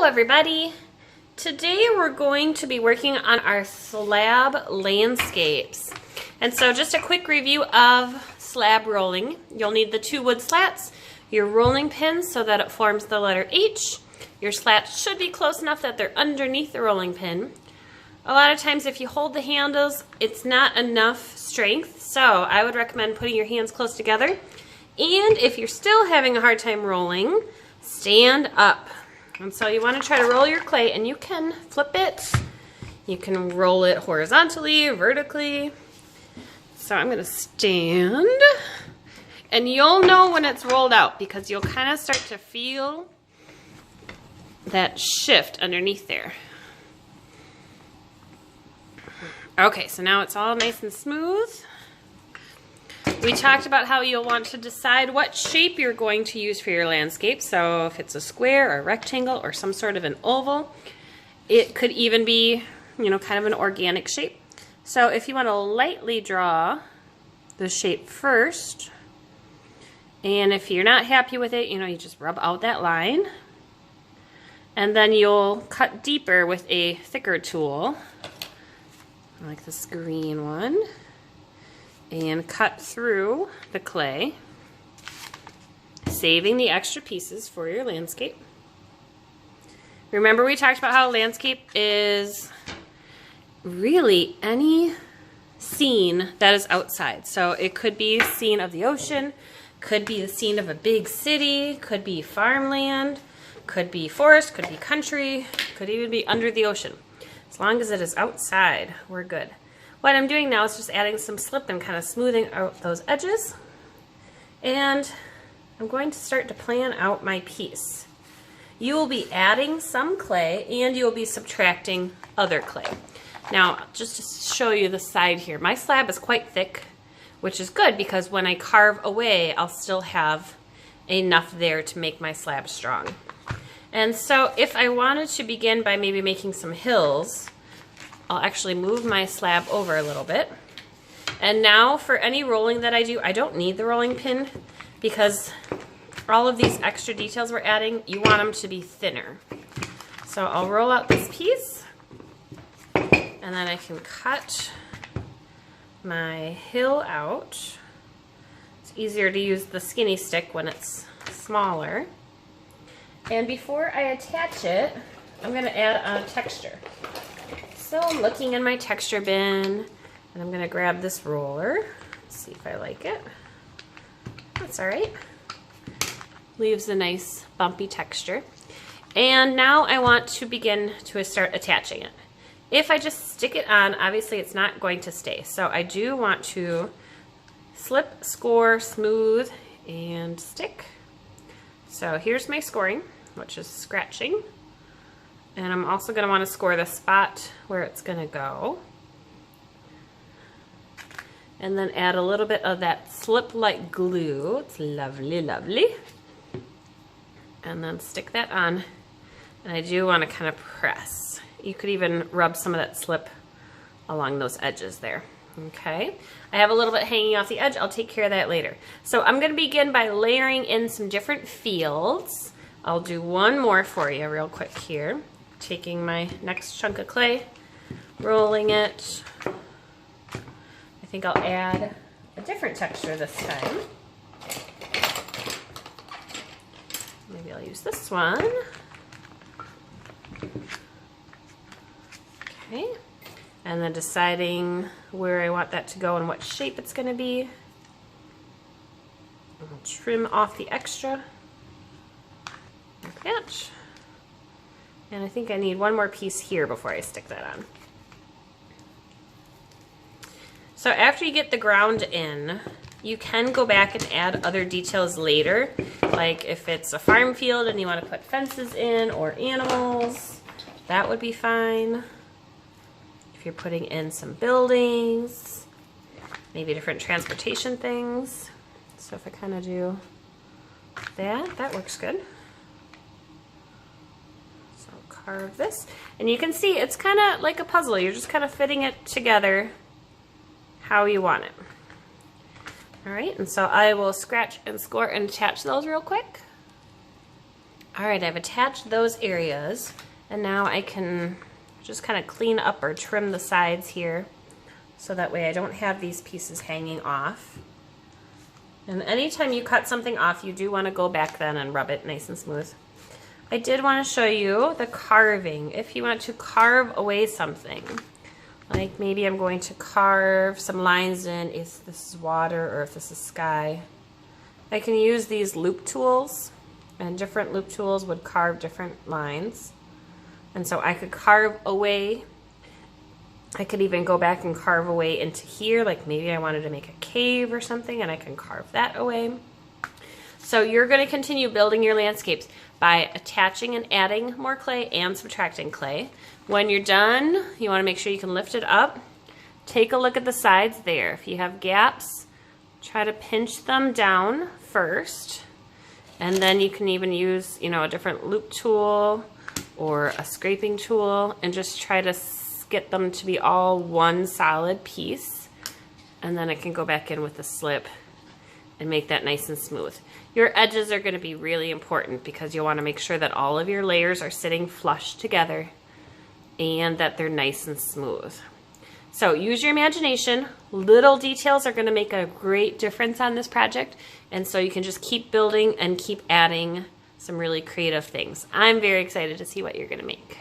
Hello everybody! Today we're going to be working on our slab landscapes. And so just a quick review of slab rolling. You'll need the 2 wood slats, your rolling pin so that it forms the letter H. Your slats should be close enough that they're underneath the rolling pin. A lot of times if you hold the handles, it's not enough strength, so I would recommend putting your hands close together. And if you're still having a hard time rolling, stand up. And so you want to try to roll your clay, and you can flip it. You can roll it horizontally, vertically. So I'm going to stand, and you'll know when it's rolled out because you'll kind of start to feel that shift underneath there. Okay, so now it's all nice and smooth. We talked about how you'll want to decide what shape you're going to use for your landscape. So if it's a square or a rectangle or some sort of an oval, it could even be, kind of an organic shape. So if you want to lightly draw the shape first, and if you're not happy with it, you just rub out that line. And then you'll cut deeper with a thicker tool, like this green one, and cut through the clay, saving the extra pieces for your landscape. Remember we talked about how a landscape is really any scene that is outside. So it could be a scene of the ocean, could be the scene of a big city, could be farmland, could be forest, could be country, could even be under the ocean. As long as it is outside, we're good. What I'm doing now is just adding some slip and kind of smoothing out those edges. And I'm going to start to plan out my piece. You will be adding some clay and you will be subtracting other clay. Now, just to show you the side here, my slab is quite thick, which is good because when I carve away, I'll still have enough there to make my slab strong. And so if I wanted to begin by maybe making some hills, I'll actually move my slab over a little bit. And now for any rolling that I do, I don't need the rolling pin because all of these extra details we're adding, you want them to be thinner. So I'll roll out this piece, and then I can cut my hill out. It's easier to use the skinny stick when it's smaller. And before I attach it, I'm going to add a texture. So I'm looking in my texture bin, and I'm going to grab this roller, see if I like it. That's all right. Leaves a nice bumpy texture. And now I want to begin to start attaching it. If I just stick it on, obviously it's not going to stay. So I do want to slip, score, smooth, and stick. So here's my scoring, which is scratching. And I'm also going to want to score the spot where it's going to go. And then add a little bit of that slip-like glue. It's lovely, lovely. And then stick that on. And I do want to kind of press. You could even rub some of that slip along those edges there. Okay. I have a little bit hanging off the edge. I'll take care of that later. So I'm going to begin by layering in some different fields. I'll do one more for you real quick here. Taking my next chunk of clay, rolling it. I think I'll add a different texture this time. Maybe I'll use this one. Okay. And then deciding where I want that to go and what shape it's going to be. I'll trim off the extra. Like that. And I think I need one more piece here before I stick that on. So after you get the ground in, you can go back and add other details later. Like if it's a farm field and you want to put fences in or animals, that would be fine. If you're putting in some buildings, maybe different transportation things. So if I kind of do that, that works good. Carve this, and you can see it's kind of like a puzzle. You're just kind of fitting it together how you want it. All right, and so I will scratch and score and attach those real quick. All right, I've attached those areas, and now I can just kind of clean up or trim the sides here so that way I don't have these pieces hanging off. And anytime you cut something off, you do want to go back then and rub it nice and smooth. I did want to show you the carving. If you want to carve away something, like maybe I'm going to carve some lines in if this is water or if this is sky, I can use these loop tools, and different loop tools would carve different lines. And so I could carve away. I could even go back and carve away into here, like maybe I wanted to make a cave or something, and I can carve that away. So you're going to continue building your landscapes by attaching and adding more clay and subtracting clay. When you're done, you want to make sure you can lift it up. Take a look at the sides there. If you have gaps, try to pinch them down first. And then you can even use, a different loop tool or a scraping tool and just try to get them to be all one solid piece. And then I can go back in with the slip and make that nice and smooth. Your edges are going to be really important because you'll want to make sure that all of your layers are sitting flush together and that they're nice and smooth. So use your imagination. Little details are going to make a great difference on this project, and so you can just keep building and keep adding some really creative things. I'm very excited to see what you're going to make.